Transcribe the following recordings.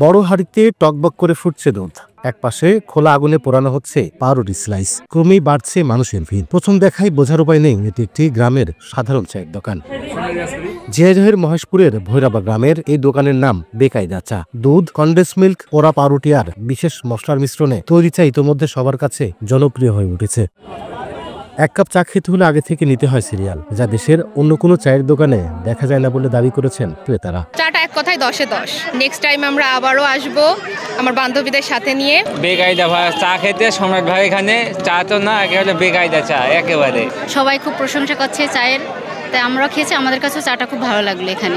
বড় হাঁড়িতে টকবক করে ফুটছে দুধ, একপাশে খোলা আগুনে পোড়ানো হচ্ছে পাউরুটি স্লাইস। ক্রমেই বাড়ছে মানুষের ভিড়। প্রথম দেখায় বোঝার উপায় নেই এটি একটি গ্রামের সাধারণ চায়ের দোকান। ঝিনাইদহের মহেশপুরের ভৈরাবা গ্রামের এই দোকানের নাম বেকায়দা চা। দুধ, কন্ডেন্স মিল্ক, পোড়া পাউরুটি আর বিশেষ মশলার মিশ্রণে তৈরি চা ইতোমধ্যে সবার কাছে জনপ্রিয় হয়ে উঠেছে। এক কাপ চা খেতে হলে আগে থেকে নিতে হয় সিরিয়াল, যা দেশের অন্য কোনো চায়ের দোকানে দেখা যায় না বলে দাবি করেছেন ক্রেতারা। চাটা এক কথায় 10-এ 10। নেক্সট টাইম আমরা আবারও আসবো আমার বান্ধবীদের সাথে নিয়ে। বেকায়দা ভাই চা খেতে, সম্রাট ভাই এখানে চা তো না, একেবারে বেকায়দা চা একেবারে। সবাই খুব প্রশংসা করছে চায়ের, তাই আমরা খেয়েছি, আমাদের কাছেও চাটা খুব ভালো লাগলো এখানে।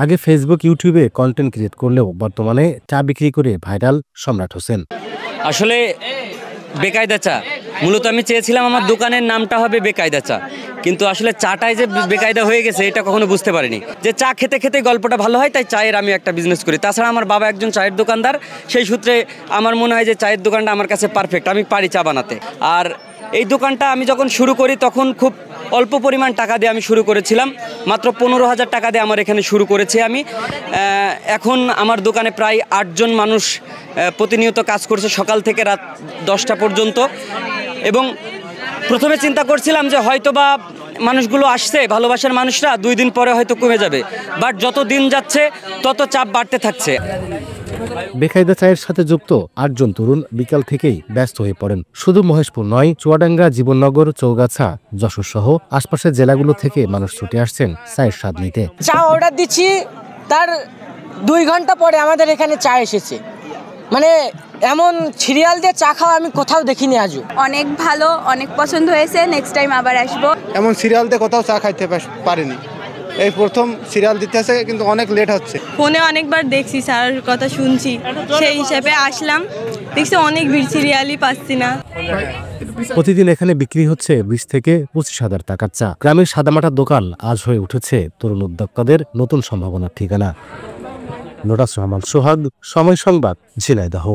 আগে ফেসবুক, ইউটিউবে কন্টেন্ট ক্রিয়েট করলেও বর্তমানে চা বিক্রি করে ভাইরাল সম্রাট হোসেন। আসলে বেকায়দা চা মূলত আমি চেয়েছিলাম আমার দোকানের নামটা হবে বেকায়দা চা, কিন্তু আসলে চাটাই যে বেকায়দা হয়ে গেছে এটা কখনো বুঝতে পারিনি। যে চা খেতে খেতে গল্পটা ভালো হয়, তাই চায়ের আমি একটা বিজনেস করি। তাছাড়া আমার বাবা একজন চায়ের দোকানদার, সেই সূত্রে আমার মনে হয় যে চায়ের দোকানটা আমার কাছে পারফেক্ট, আমি পারি চা বানাতে। আর এই দোকানটা আমি যখন শুরু করি তখন খুব অল্প পরিমাণ টাকা দিয়ে আমি শুরু করেছিলাম, মাত্র 15,000 টাকা দিয়ে আমার এখানে শুরু করেছি আমি। এখন আমার দোকানে প্রায় 8 জন মানুষ প্রতিনিয়ত কাজ করছে, সকাল থেকে রাত 10টা পর্যন্ত। এবং প্রথমে চিন্তা করছিলাম যে হয়তোবা মানুষগুলো আসছে, ভালোবাসার মানুষরা 2 দিন পরে হয়তো কমে যাবে, বাট যত দিন যাচ্ছে তত চাপ বাড়তে থাকছে। বেকায়দা চায়ের সাথে যুক্ত 8 জন তরুণ বিকাল থেকেই ব্যস্ত হয়ে পড়েন। শুধু মহেশপুর নয়, চুয়াডাঙ্গা, জীবননগর, চৌগাছা, যশোর সহ আশপাশের জেলাগুলো থেকে মানুষ ছুটে আসছেন চায়ের স্বাদ নিতে। চা অর্ডার দিচ্ছি, তার 2 ঘন্টা পরে আমাদের এখানে চা এসেছে। মানে এমন সিরিয়াল দিয়ে চা খাওয়া আমি কোথাও দেখিনি আজও। অনেক ভালো, অনেক পছন্দ হয়েছে, নেক্সট টাইম আবার আসবো। এমন সিরিয়াল দিয়ে কোথাও চা খাইতে পারিনি, এই প্রথম সিরিয়াল দিতে আছে, কিন্তু অনেক লেট হচ্ছে। ফোনে অনেকবার দেখছি, স্যার কথা শুনছি, সেই হিসাবে আসলাম। দেখছি অনেক ভিড়, সিরিয়ালই পাচ্ছি না। প্রতিদিন এখানে বিক্রি হচ্ছে 20 থেকে 25,000 টাকার চা। গ্রামের সাদামাটার দোকান আজ হয়ে উঠেছে তরুণ উদ্যোক্তাদের নতুন সম্ভাবনার ঠিকানা। নোরাস রহমান সোহাগ, সময় সংবাদ, ঝিনাইদহ।